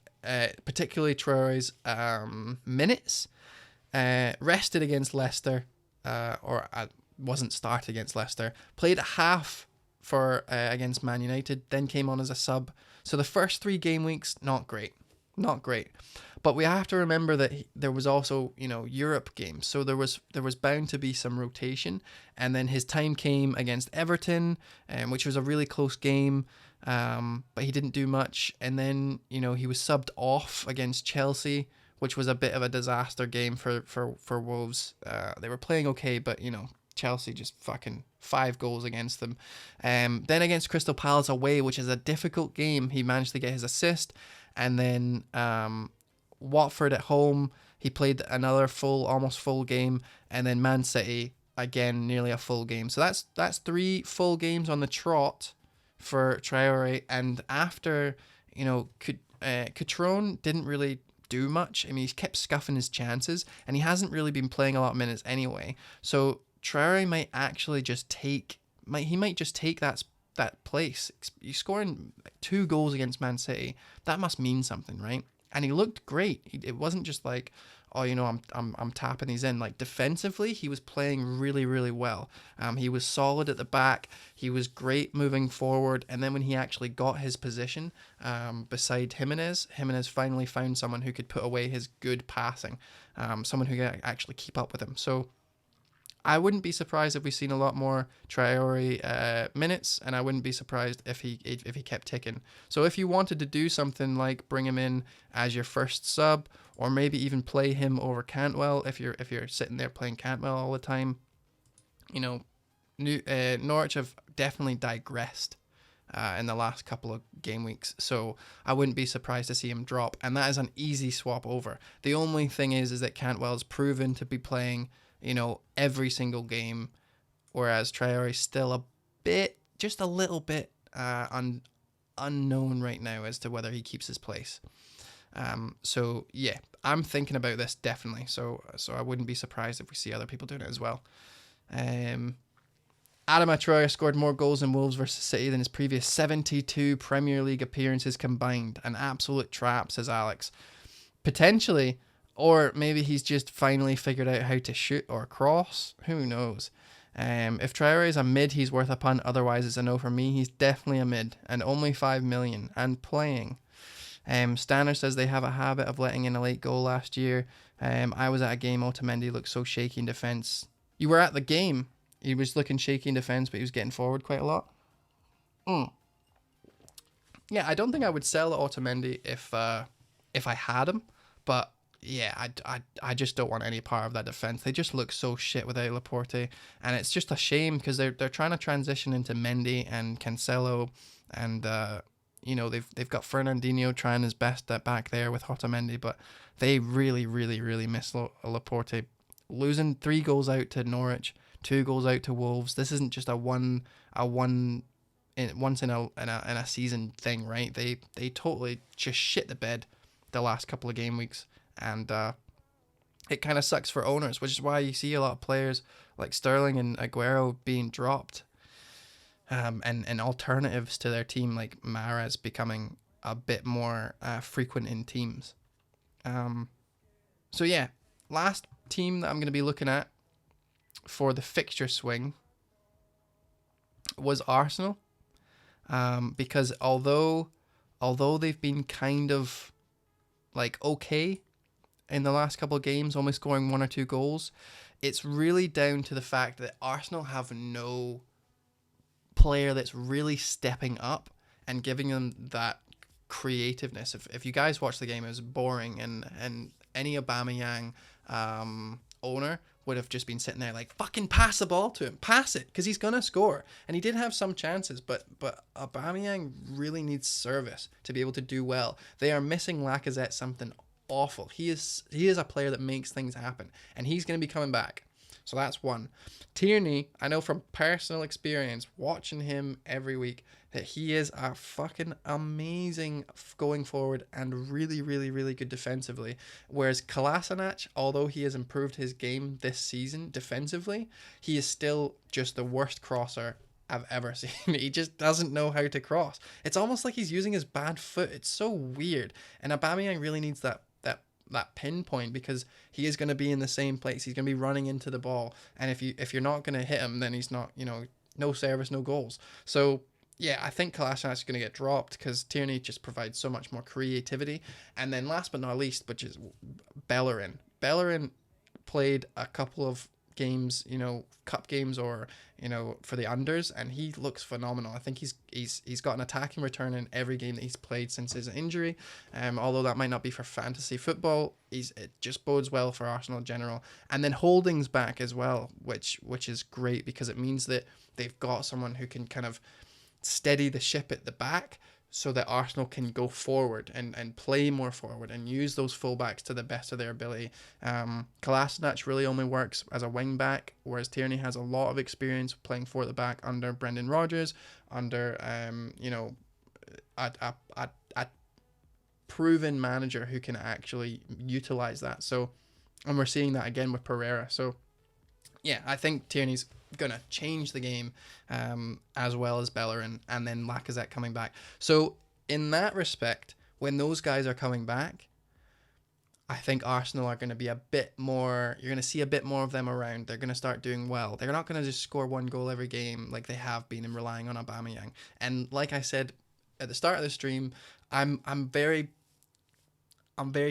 particularly Traore's minutes, rested against Leicester, wasn't started against Leicester, played a half for against Man United, then came on as a sub. So the first 3 game weeks, not great. But we have to remember that there was also, Europe games, so there was bound to be some rotation. And then his time came against Everton, which was a really close game, but he didn't do much. And then he was subbed off against Chelsea, which was a bit of a disaster game for Wolves. They were playing okay, but Chelsea just fucking 5 goals against them. Then against Crystal Palace away, which is a difficult game, he managed to get his assist. And then Watford at home, he played another almost full game. And then Man City, again, nearly a full game. So that's 3 full games on the trot for Traore. And after, Catrone didn't really do much. I mean, he's kept scuffing his chances, and he hasn't really been playing a lot of minutes anyway. So Traore might actually just take that place. He's scoring 2 goals against Man City. That must mean something, right? And he looked great. It wasn't just like, oh, I'm tapping these in. Like, defensively, he was playing really, really well. He was solid at the back. He was great moving forward. And then when he actually got his position beside Jimenez finally found someone who could put away his good passing, someone who could actually keep up with him. So I wouldn't be surprised if we've seen a lot more Traore minutes, and I wouldn't be surprised if he kept ticking. So if you wanted to do something like bring him in as your first sub, or maybe even play him over Cantwell, if you're sitting there playing Cantwell all the time, Norwich have definitely digressed in the last couple of game weeks. So I wouldn't be surprised to see him drop. And that is an easy swap over. The only thing is that Cantwell's proven to be playing, every single game, whereas Traore's still just a little bit unknown right now as to whether he keeps his place. So yeah, I'm thinking about this definitely. So I wouldn't be surprised if we see other people doing it as well. Adama Traore scored more goals in Wolves versus City than his previous 72 Premier League appearances combined. An absolute trap, says Alex. Potentially, or maybe he's just finally figured out how to shoot or cross. Who knows? If Traore is a mid, he's worth a punt. Otherwise, it's a no for me. He's definitely a mid, and only 5 million, and playing. Stanner says they have a habit of letting in a late goal last year. I was at a game. Otamendi looked so shaky in defence. You were at the game. He was looking shaky in defence, but he was getting forward quite a lot. Yeah, I don't think I would sell Otamendi if I had him, but yeah, I just don't want any part of that defense. They just look so shit without Laporte, and it's just a shame because they're trying to transition into Mendy and Cancelo, and they've got Fernandinho trying his best at back there with Otamendi, but they really miss Laporte. Losing 3 goals out to Norwich, 2 goals out to Wolves. This isn't just once in a season thing, right? They totally just shit the bed the last couple of game weeks, and it kind of sucks for owners, which is why you see a lot of players like Sterling and Aguero being dropped, and alternatives to their team like Mahrez becoming a bit more frequent in teams. So yeah, last team that I'm going to be looking at for the fixture swing was Arsenal, because although they've been kind of like okay in the last couple of games, only scoring 1 or 2 goals, it's really down to the fact that Arsenal have no player that's really stepping up and giving them that creativeness. If you guys watch the game, it was boring, and any Aubameyang owner would have just been sitting there like, fucking pass the ball to him, pass it, because he's gonna score. And he did have some chances, but Aubameyang really needs service to be able to do well. They are missing Lacazette something awful. He is a player that makes things happen, and he's going to be coming back. So that's one. Tierney, I know from personal experience watching him every week that he is a fucking amazing going forward and really good defensively. Whereas Kolasinac, although he has improved his game this season defensively, he is still just the worst crosser I've ever seen. He just doesn't know how to cross. It's almost like he's using his bad foot. It's so weird. And Aubameyang really needs that pinpoint, because he is going to be in the same place. He's going to be running into the ball, and if you're not going to hit him, then he's not, no service, no goals. So yeah, I think Kolasinac is going to get dropped because Tierney just provides so much more creativity. And then last but not least, which is Bellerin. Bellerin played a couple of games, cup games or for the unders, and he looks phenomenal. I think he's got an attacking return in every game that he's played since his injury. Although that might not be for fantasy football, it just bodes well for Arsenal in general. And then Holding's back as well, which is great because it means that they've got someone who can kind of steady the ship at the back, so that Arsenal can go forward and play more forward and use those fullbacks to the best of their ability. Kolasinac really only works as a wing back, whereas Tierney has a lot of experience playing for the back under Brendan Rodgers, under a proven manager who can actually utilize that. So, and we're seeing that again with Pereira. So yeah, I think Tierney's gonna change the game, as well as Bellerin, and then Lacazette coming back. So in that respect, when those guys are coming back, I think Arsenal are going to be a bit more, you're going to see a bit more of them around. They're going to start doing well. They're not going to just score 1 goal every game like they have been and relying on Aubameyang. And like I said at the start of the stream, I'm very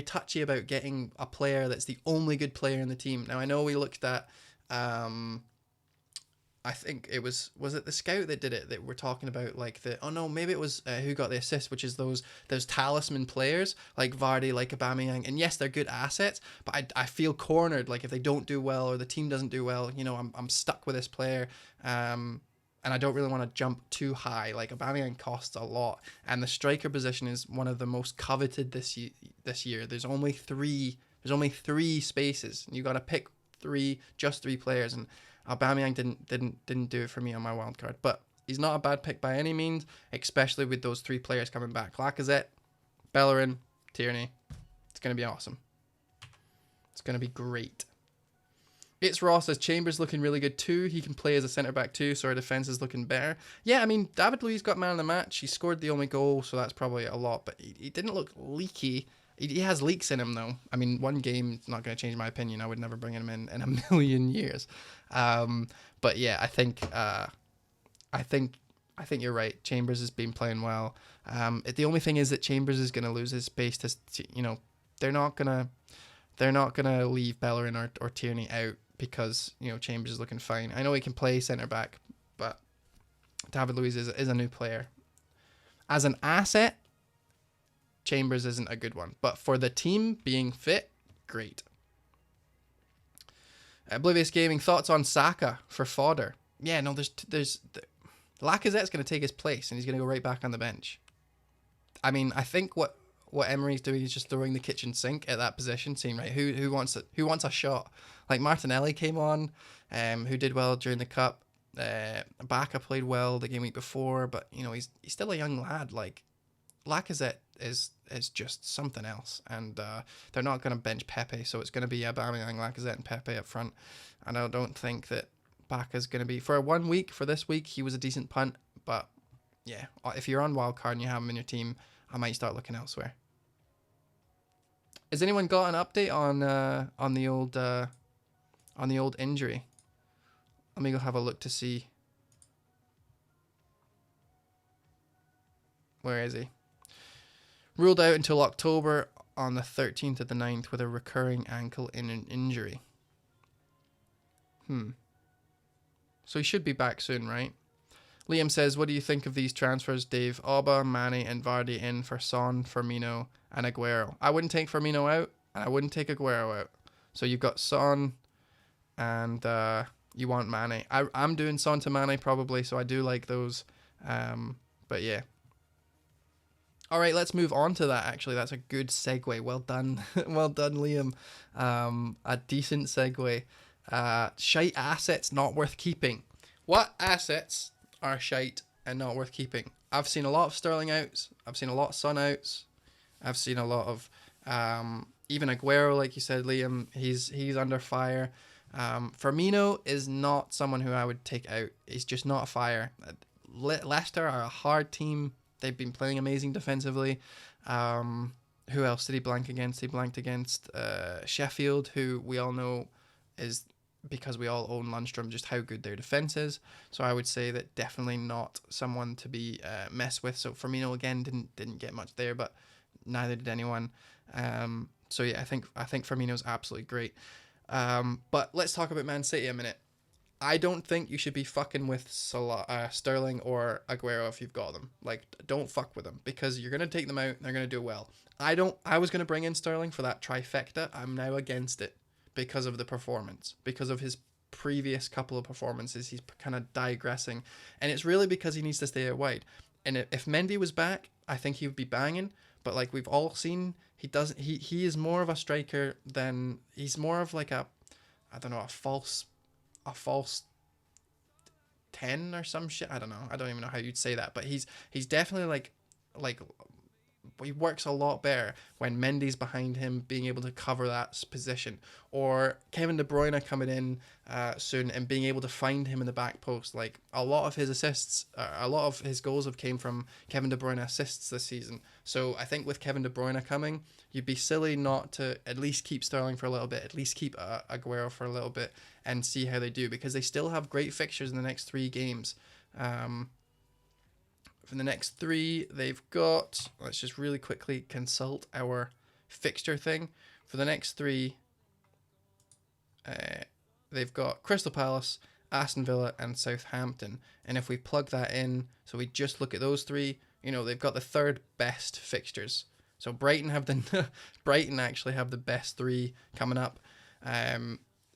touchy about getting a player that's the only good player in the team. Now I know we looked at I think it was it the scout that did it, that we're talking about, like maybe it was who got the assist, which is those talisman players like Vardy, like Aubameyang, and yes, they're good assets, but I feel cornered, like if they don't do well or the team doesn't do well, I'm stuck with this player, and I don't really want to jump too high. Like Aubameyang costs a lot, and the striker position is one of the most coveted this year. There's only three. There's only three spaces. You got to pick just three players, and Aubameyang didn't do it for me on my wild card. But he's not a bad pick by any means, especially with those three players coming back: Lacazette, Bellerin, Tierney. It's gonna be awesome. It's gonna be great. It's Ross says Chambers looking really good too. He can play as a centre back too, so our defence is looking better. Yeah, I mean, David Luiz got man of the match. He scored the only goal, so that's probably a lot, but he didn't look leaky. He has leaks in him though. I mean, one game is not going to change my opinion. I would never bring him in a million years. But yeah, I think you're right. Chambers has been playing well. The only thing is that Chambers is going to lose his space to, they're not gonna leave Bellerin or Tierney out because Chambers is looking fine. I know he can play centre back, but David Luiz is a new player. As an asset, Chambers isn't a good one, but for the team being fit, great. Oblivious Gaming, thoughts on Saka for fodder? Yeah, no, there's Lacazette's going to take his place and he's going to go right back on the bench. I mean, I think what Emery's doing is just throwing the kitchen sink at that position, saying, right, who wants a shot? Like Martinelli came on, who did well during the cup. Baka played well the game week before, but he's still a young lad. Like Lacazette is just something else, and they're not going to bench Pepe, so it's going to be Aubameyang, Lacazette, and Pepe up front. And I don't think that Baka's going to be for 1 week. For this week, he was a decent punt, but yeah, if you're on wildcard and you have him in your team, I might start looking elsewhere. Has anyone got an update on the old injury? Let me go have a look to see. Where is he? Ruled out until October on the 13th of the 9th with a recurring ankle injury. So he should be back soon, right? Liam says, what do you think of these transfers, Dave? Auba, Mane, and Vardy in for Son, Firmino, and Aguero. I wouldn't take Firmino out, and I wouldn't take Aguero out. So you've got Son, and you want Mane. I'm doing Son to Mane probably, so I do like those. But yeah. All right, let's move on to that, actually. That's a good segue. Well done. Well done, Liam. A decent segue. Shite assets not worth keeping. What assets are shite and not worth keeping? I've seen a lot of Sterling outs. I've seen a lot of Son outs. I've seen a lot of even Aguero, like you said, Liam. He's under fire. Firmino is not someone who I would take out. He's just not a fire. Leicester are a hard team. They've been playing amazing defensively. Who else did he blank against? He blanked against Sheffield, who we all know is, because we all own Lundstrom, just how good their defense is. So I would say that definitely not someone to be messed with. So Firmino again didn't get much there, but neither did anyone. So yeah, I think Firmino's absolutely great. But let's talk about Man City a minute. I don't think you should be fucking with Sterling or Aguero if you've got them. Like, don't fuck with them, because you're gonna take them out and they're gonna do well. I was gonna bring in Sterling for that trifecta. I'm now against it because of the performance, because of his previous couple of performances. He's kind of digressing, and it's really because he needs to stay out wide. And if Mendy was back, I think he would be banging. But like we've all seen, he doesn't. He is more of a striker than he's more of like a false 10 or some shit. I don't know. I don't even know how you'd say that. But he's definitely like he works a lot better when Mendy's behind him, being able to cover that position, or Kevin De Bruyne coming in soon and being able to find him in the back post. Like a lot of his goals have came from Kevin De Bruyne assists this season. So I think with Kevin De Bruyne coming, you'd be silly not to at least keep Sterling for a little bit, at least keep Aguero for a little bit, and see how they do, because they still have great fixtures in the next 3 games. For the next 3, they've got, let's just really quickly consult our fixture thing. For the next 3, they've got Crystal Palace, Aston Villa, and Southampton. And if we plug that in, so we just look at those 3, they've got the 3rd best fixtures. So Brighton actually have the best 3 coming up.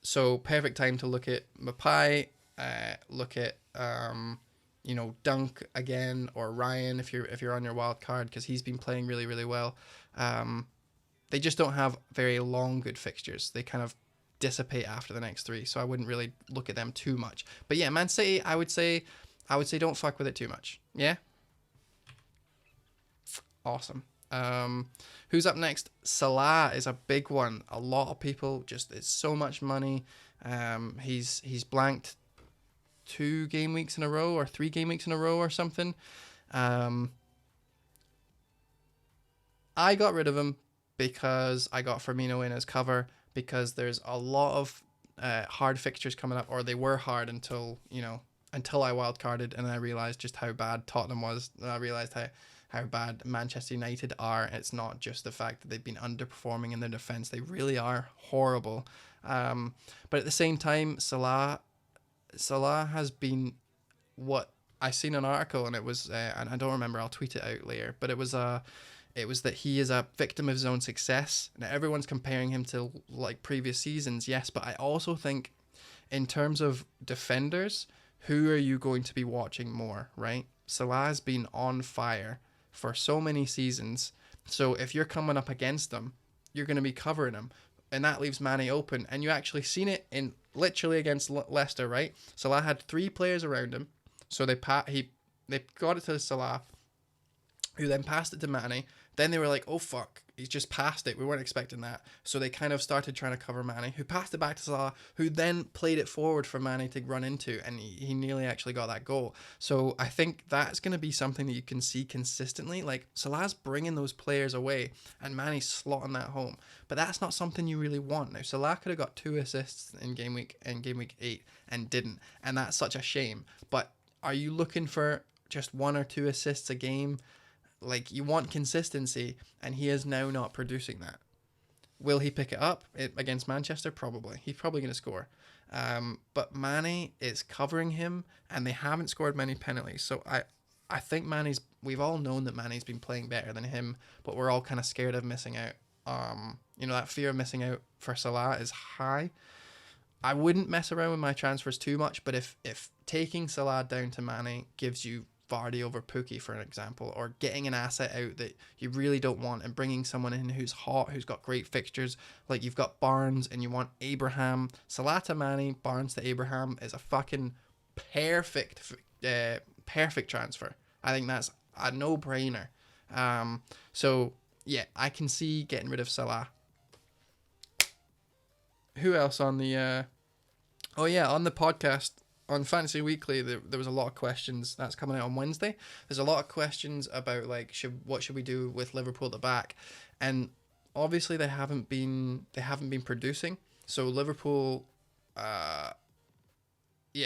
So perfect time to look at Mapai, look at Dunk again, or Ryan if you're on your wild card, because he's been playing really, really well. They just don't have very long good fixtures. They kind of dissipate after the next three, so I wouldn't really look at them too much. But yeah, Man City, I would say don't fuck with it too much. Yeah, awesome. Who's up next? Salah is a big one. A lot of people it's so much money. He's blanked 2 game weeks in a row or 3 game weeks in a row or something. I got rid of him because I got Firmino in as cover, because there's a lot of hard fixtures coming up, or they were hard until I wildcarded and I realised just how bad Tottenham was. And I realised how bad Manchester United are. It's not just the fact that they've been underperforming in their defence. They really are horrible. But at the same time, Salah has been what I seen an article, and it was and I don't remember. I'll tweet it out later. But it was that he is a victim of his own success. Now everyone's comparing him to like previous seasons, yes, but I also think in terms of defenders, who are you going to be watching more, right? Salah's been on fire for so many seasons. So if you're coming up against them, you're going to be covering him. And that leaves Mane open. And you actually seen it in literally against Leicester, right? Salah had 3 players around him. So they got it to Salah, who then passed it to Mane. Then they were like, oh fuck, he's just passed it. We weren't expecting that. So they kind of started trying to cover Mane, who passed it back to Salah, who then played it forward for Mane to run into, and he nearly actually got that goal. So I think that's going to be something that you can see consistently. Like, Salah's bringing those players away, and Mane's slotting that home. But that's not something you really want. Now, Salah could have got 2 assists in game week 8 and didn't, and that's such a shame. But are you looking for just 1 or 2 assists a game? Like, you want consistency, and he is now not producing that. Will he pick it up against Manchester? Probably. He's probably going to score. But Mane is covering him, and they haven't scored many penalties. So I think we've all known that Mane's been playing better than him, but we're all kind of scared of missing out. That fear of missing out for Salah is high. I wouldn't mess around with my transfers too much, but if taking Salah down to Mane gives you Vardy over Pukki, for an example, or getting an asset out that you really don't want and bringing someone in who's hot, who's got great fixtures, like you've got Barnes and you want Abraham, Salah to Mane, Barnes to Abraham is a fucking perfect transfer. I think that's a no-brainer. So yeah, I can see getting rid of Salah. Who else on the on the podcast? On Fantasy Weekly, there was a lot of questions. That's coming out on Wednesday. There's a lot of questions about like what should we do with Liverpool at the back, and obviously they haven't been producing. So Liverpool,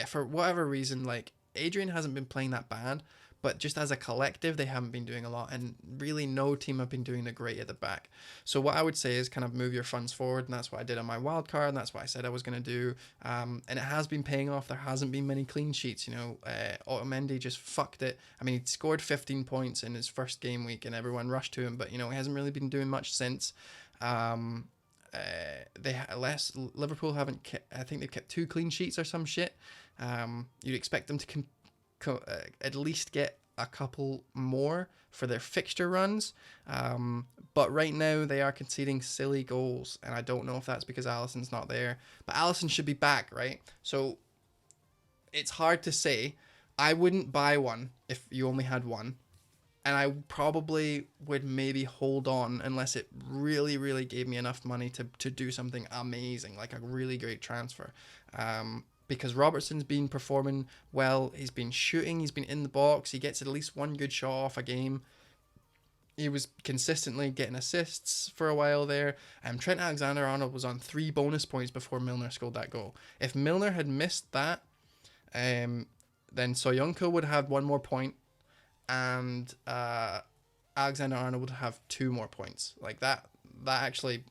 for whatever reason, like Adrian hasn't been playing that bad, but just as a collective, they haven't been doing a lot, and really no team have been doing the great at the back. So what I would say is kind of move your funds forward, and that's what I did on my wild card, and that's what I said I was going to do. And it has been paying off. There hasn't been many clean sheets. Otamendi just fucked it. I mean, he scored 15 points in his first game week, and everyone rushed to him, but he hasn't really been doing much since. Liverpool haven't. I think they've kept 2 clean sheets or some shit. You'd expect them to at least get a couple more for their fixture runs, but right now they are conceding silly goals, and I don't know if that's because Alisson's not there, but Alisson should be back, right? So it's hard to say. I wouldn't buy one if you only had one, and I probably would maybe hold on unless it really, really gave me enough money to do something amazing, like a really great transfer. Because Robertson's been performing well. He's been shooting. He's been in the box. He gets at least one good shot off a game. He was consistently getting assists for a while there. Trent Alexander-Arnold was on 3 bonus points before Milner scored that goal. If Milner had missed that, then Soyuncu would have 1 more point, and Alexander-Arnold would have 2 more points. Like that actually,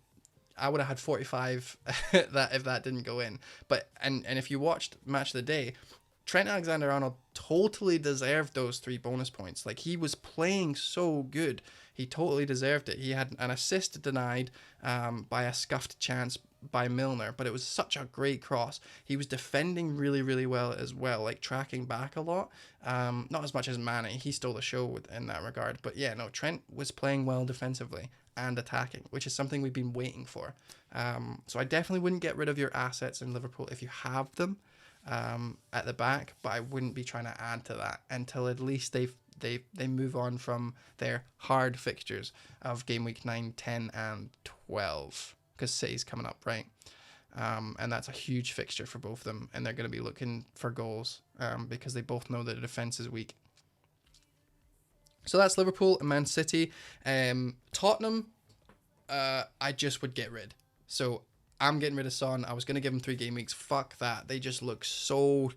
I would have had 45 if that didn't go in. But and if you watched Match of the Day, Trent Alexander-Arnold totally deserved those 3 bonus points. Like, he was playing so good. He totally deserved it. He had an assist denied by a scuffed chance by Milner, but it was such a great cross. He was defending really, really well as well, like tracking back a lot. Not as much as Mane. He stole the show in that regard. But yeah, no, Trent was playing well defensively and attacking, which is something we've been waiting for. So I definitely wouldn't get rid of your assets in Liverpool if you have them at the back, but I wouldn't be trying to add to that until at least they move on from their hard fixtures of game week 9, 10, and 12, because City's coming up, right? And that's a huge fixture for both of them, and they're going to be looking for goals because they both know that the defense is weak. So that's Liverpool and Man City. Tottenham, I just would get rid. So I'm getting rid of Son. I was going to give him 3 game weeks. Fuck that. They just look so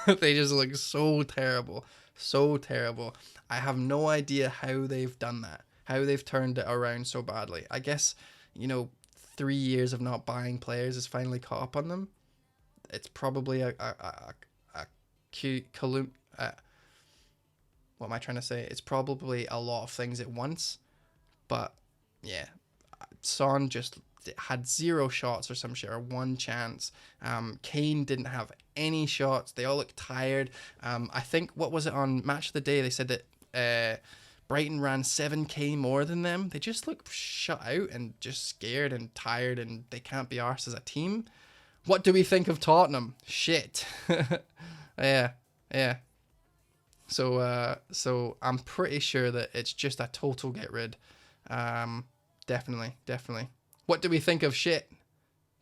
they just look so terrible. So terrible. I have no idea how they've done that. How they've turned it around so badly. I guess, 3 years of not buying players has finally caught up on them. It's probably what am I trying to say? It's probably a lot of things at once. But yeah, Son just had 0 shots or some shit, or 1 chance. Kane didn't have any shots. They all looked tired. I think, what was it on Match of the Day? They said that Brighton ran 7k more than them. They just look shut out and just scared and tired, and they can't be arsed as a team. What do we think of Tottenham? Shit. Yeah. So I'm pretty sure that it's just a total get rid. Definitely. What do we think of shit?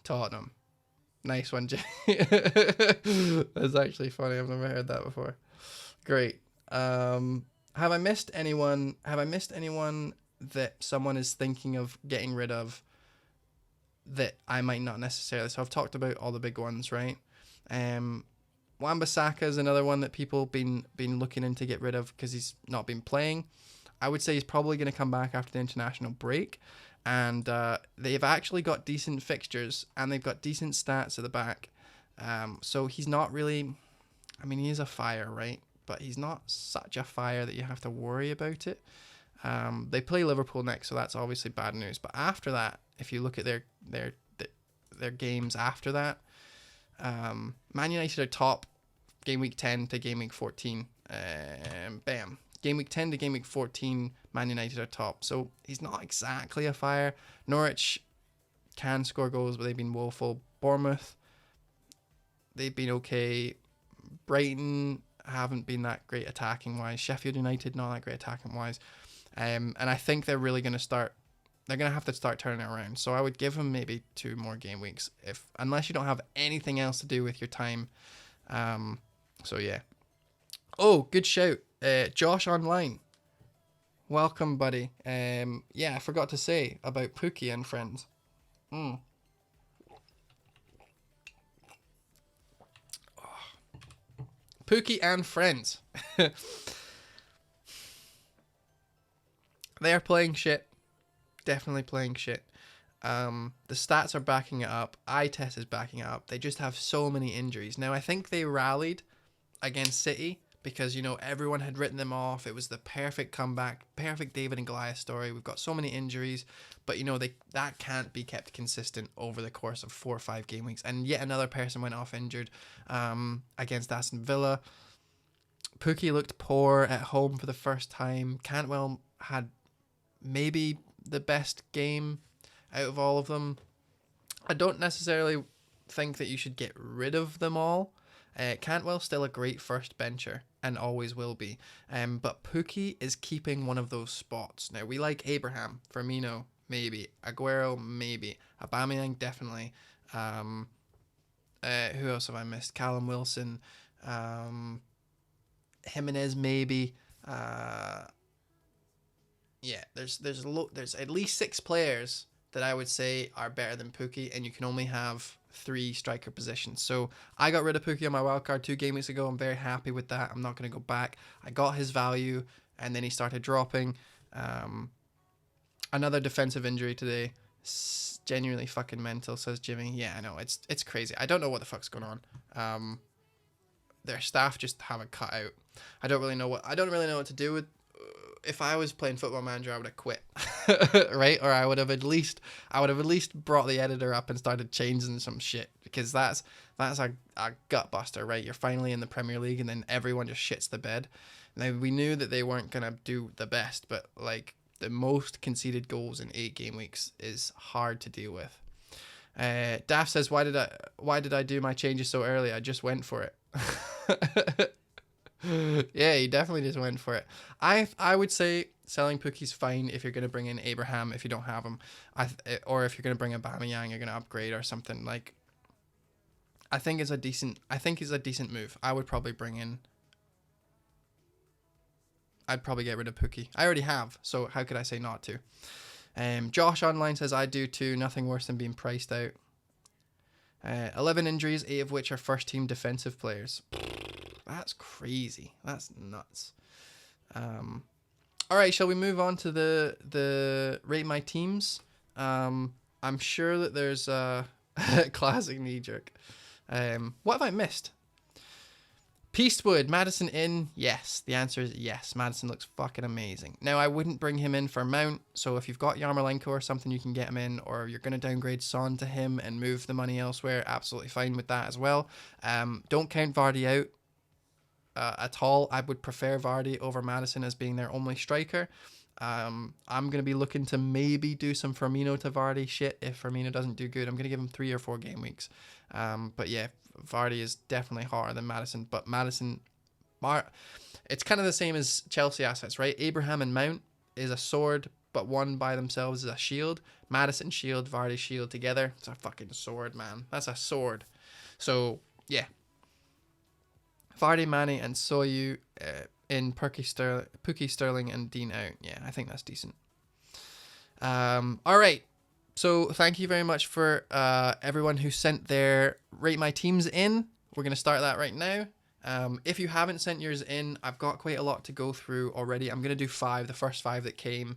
Tottenham. Nice one, Jay. That's actually funny. I've never heard that before. Great. Have I missed anyone that someone is thinking of getting rid of that I might not necessarily? So I've talked about all the big ones, right? Wan-Bissaka is another one that people been looking into get rid of because he's not been playing. I would say he's probably going to come back after the international break, and they've actually got decent fixtures and they've got decent stats at the back. So he's not really, he is a fire, right? But he's not such a fire that you have to worry about it. They play Liverpool next, so that's obviously bad news. But after that, if you look at their games after that, Man United are top game week 10 to game week 14. Bam. Game week 10 to game week 14, Man United are top. So he's not exactly a fire. Norwich can score goals, but they've been woeful. Bournemouth, they've been okay. Brighton haven't been that great attacking wise. Sheffield United, not that great attacking wise. And I think they're really going to have to start turning it around. So I would give them maybe 2 more game weeks, unless you don't have anything else to do with your time. So yeah. Oh, good shout. Josh Online. Welcome, buddy. Yeah, I forgot to say about Pookie and friends. Pookie and friends. They are playing shit. Definitely playing shit. The stats are backing it up. Eye test is backing it up. They just have so many injuries. Now, I think they rallied against City because, everyone had written them off. It was the perfect comeback, perfect David and Goliath story. We've got so many injuries, but, that can't be kept consistent over the course of 4 or 5 game weeks. And yet another person went off injured against Aston Villa. Pookie looked poor at home for the first time. Cantwell had maybe the best game out of all of them. I don't necessarily think that you should get rid of them all. Cantwell's still a great first bencher and always will be. But Pookie is keeping one of those spots. Now, we like Abraham, Firmino, maybe. Aguero, maybe. Aubameyang, definitely. Who else have I missed? Callum Wilson. Jimenez, maybe. Yeah, there's at least 6 players that I would say are better than Pookie, and you can only have 3 striker positions. So I got rid of Pookie on my wildcard 2 game weeks ago. I'm very happy with that. I'm not going to go back. I got his value, and then he started dropping. Another defensive injury today. Genuinely fucking mental, says Jimmy. Yeah, I know. It's crazy. I don't know what the fuck's going on. Their staff just have it cut out. I don't really know what to do with if I was playing Football Manager, I would have quit, right? Or I would have at least brought the editor up and started changing some shit, because that's a gut buster, right? You're finally in the Premier League, and then everyone just shits the bed. Now, we knew that they weren't gonna do the best, but like the most conceded goals in 8 game weeks is hard to deal with. Daft says, why did I do my changes so early? I just went for it. Yeah, he definitely just went for it. I would say selling Pookie's fine if you're going to bring in Abraham if you don't have him. Or if you're going to bring a Aubameyang, you're going to upgrade or something. Like, I think it's a decent move. I would probably I'd probably get rid of Pookie. I already have, so how could I say not to? Josh Online says, I do too. Nothing worse than being priced out. 11 injuries, 8 of which are first team defensive players. That's crazy. That's nuts. All right, shall we move on to the rate my teams? I'm sure that there's a classic knee jerk. What have I missed? Peacewood, Maddison in? Yes. The answer is yes. Maddison looks fucking amazing. Now, I wouldn't bring him in for Mount, so if you've got Yarmolenko or something, you can get him in, or you're going to downgrade Son to him and move the money elsewhere, absolutely fine with that as well. Don't count Vardy out at all. I would prefer Vardy over Maddison as being their only striker. I'm going to be looking to maybe do some Firmino to Vardy shit if Firmino doesn't do good. I'm going to give him 3 or 4 game weeks. But yeah, Vardy is definitely harder than Maddison. But it's kind of the same as Chelsea assets, right? Abraham and Mount is a sword, but one by themselves is a shield. Maddison shield, Vardy shield together. It's a fucking sword, man. That's a sword. So, yeah. Vardy, Manny, and Soyu in Pookie Sterling and Dean out. Yeah, I think that's decent. All right. So thank you very much for everyone who sent their Rate My Teams in. We're going to start that right now. If you haven't sent yours in, I've got quite a lot to go through already. I'm going to do 5, the first 5 that came.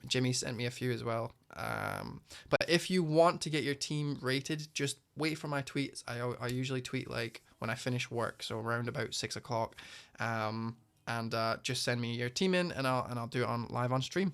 Jimmy sent me a few as well. But if you want to get your team rated, just wait for my tweets. I usually tweet like when I finish work, so around about 6 o'clock. And just send me your team in, and I'll do it live on stream.